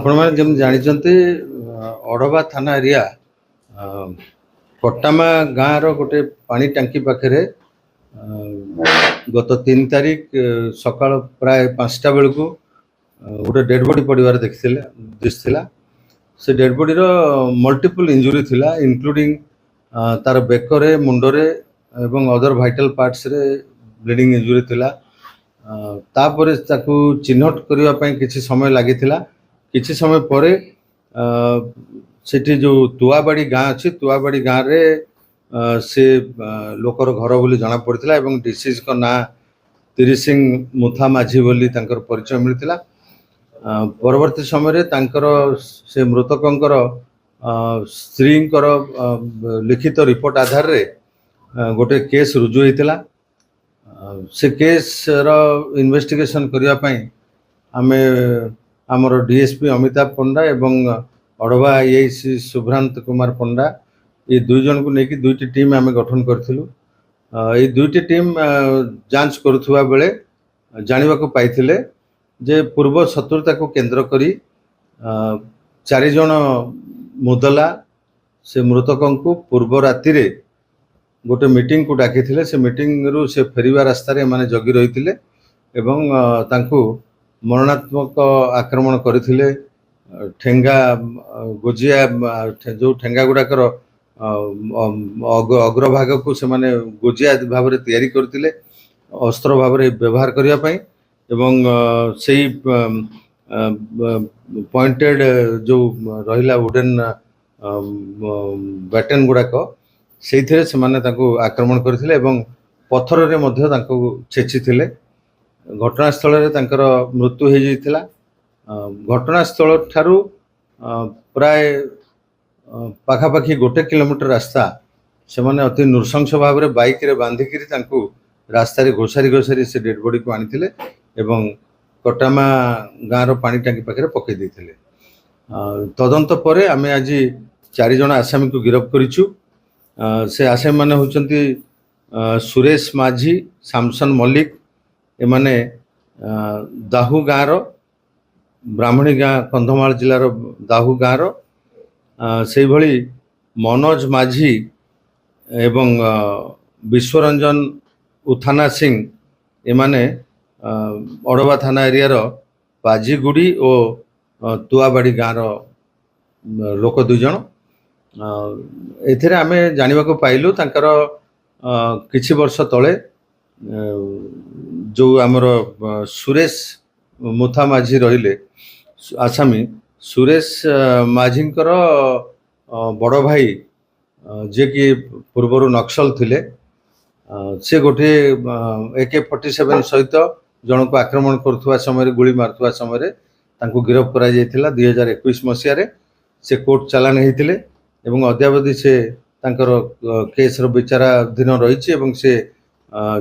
ଆପଣମାନେ ଯେମିତି ଜାଣିଛନ୍ତି ଅଡ଼ବା ଥାନା ଏରିଆ କଟାମା ଗାଁର ଗୋଟେ ପାଣି ଟାଙ୍କି ପାଖରେ ଗତ 3 ତାରିଖ ସକାଳ ପ୍ରାୟ 5ଟା ବେଳକୁ ଗୋଟେ ଡେଡ୍ ବଡି ପଡ଼ିବାର ଦିଶିଥିଲା। ସେ ଡେଡ୍ ବଡିର ମଲ୍ଟିପଲ୍ ଇଞ୍ଜୁରୀ ଥିଲା, ଇନକ୍ଲୁଡ଼ିଂ ତାର ବେକରେ, ମୁଣ୍ଡରେ ଏବଂ ଅଦର ଭାଇଟାଲ ପାର୍ଟସରେ ବ୍ଲିडिଂ ଇଞ୍ଜୁରୀ ଥିଲା। ତାପରେ ତାକୁ ଚିହ୍ନଟ କରିବା ପାଇଁ କିଛି ସମୟ ଲାଗିଥିଲା। କିଛି ସମୟ ପରେ ସେଠି जो तुआबाड़ी गाँ अच्छी तुआबाड़ी गाँव रे से लोकर घर बोली जना पड़ता एवं डिसीज का ना तिरी सिंह मुथा माझी बोली तांकर परिचय मिलता। परवर्ती समय तांकर से मृतकंकर स्त्रींकर लिखित रिपोर्ट आधार रे गोटे केस रुजु होता। से केस रो इन्वेस्टिगेशन करिया पई आमे आमर डीएसपी अमिताभ पंडा एवं अड़वा आईआईसी सुभ्रांत कुमार पंडा ये दुई जन को लेकिन दुईटी टीम आमे गठन करथिलु। ये दुईटी टीम जांच करुवा बेले जानिबा को पाइथिले जे पूर्व शत्रुता को केंद्र करी 4 जन मुदला से मृतकों को पूर्व राति रे गोटे मीटिंग को डाकी थिले। से मीटिंग रु से फेरिवा रास्ता रे माने जगी रहिथिले एवं तांको मरणात्मक आक्रमण करथिले। ठेंगा गोजिया जो ठेंगा गुड़ाकर अग्रभाग को से माने गोजिया भाव में तैयारी करथिले अस्त्र भाव में व्यवहार करिया पई एवं सेही पॉइंटेड जो रहिला वुडन बैटन गुड़ाक से आक्रमण करथिले एवं पत्थर रे मध्य तांको छेचिथिले। घटनास्थल रे तांकर मृत्यु हो जाइथिला। घटनास्थल ठारू प्राय पाखापाखि 1 किलोमीटर रास्ता से माने अति नृशंस भाव में बाइक रे बांधिकी तांको रास्ता रे घोषारी घोषारी से डेड बॉडी को आनिथिले एवं कटामा गाँव पानी टांकी पाखे पकई देथिले। तदंत परे आमे आज 4 जन आसामी को गिरफ्त करिछु। से आसामी माने होचंती सुरेश माझी, सामसन मल्लिक, एमाने दाहू गाँव ब्राह्मणी गाँ कंधमाल जिलार दाहू गाँव से भली मनोज माझी एवं विश्वरंजन उथाना सिंह एमाने अड़वा थाना एरियार पाजीगुड़ी और तुआबाड़ी गाँव लोक 2 जन। एथिरे आमे जानिबा को पाइलु तांकर किछि वर्ष तले जो आमर सुरेश मुथा माझी रहिले आसामी सुरेश माझींकर बड़ भाई जे कि पूर्वर नक्सल थिले से गोटे AK-47 सहित जन को आक्रमण करुवा समय गुली मारुवा समय तांको गिरफ्त करा जायथिला 2021 मसीह रे। से कोर्ट चालान होइथिले एवं अद्यावधि से तांकर केस रो विचाराधीन रही एवं से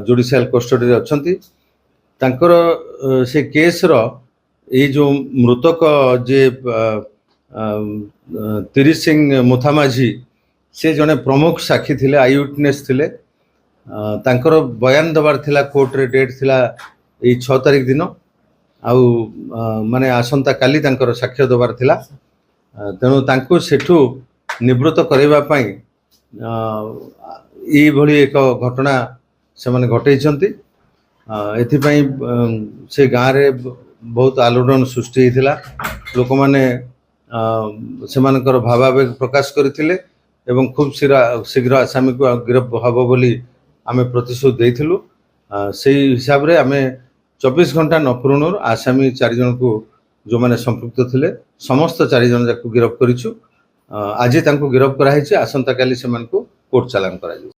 जुडिशियल कस्टडी रे अछंती। तांकर से केस रो ये जो मृतक जे तिरी सिंह मुथामाझी से जने प्रमुख साक्षी थिले, आई विटनेस थिले। तांकर बयान दबार थिला कोर्ट रे डेट थिला 6 तारिख दिन आउ माने आसंता काली तांकर साक्ष्य दबार थिला। तेणु तांको सेठू निवृत्त करैबा पई ई भली एक घटना से माने घटैछंती। एथिपई से गाँव रे बहुत आलोड़न सृष्टि होता। लोक मैंने से भावावेग प्रकाश करथिले एवं खूब शीघ्र आसामी को गिरफ्त हब बोली आमे प्रतिश्रुति देइथिलु। से हिसाब रे आमे 24 घंटा नपुरुणर आसामी 4 जन को जो माने संपृक्त थिले समस्त 4 जन जाको गिरफ्त करिछु। आज तांको गिरफ्त कराइछि। आसंता काली से मानको कोर्ट चालान कराइछि।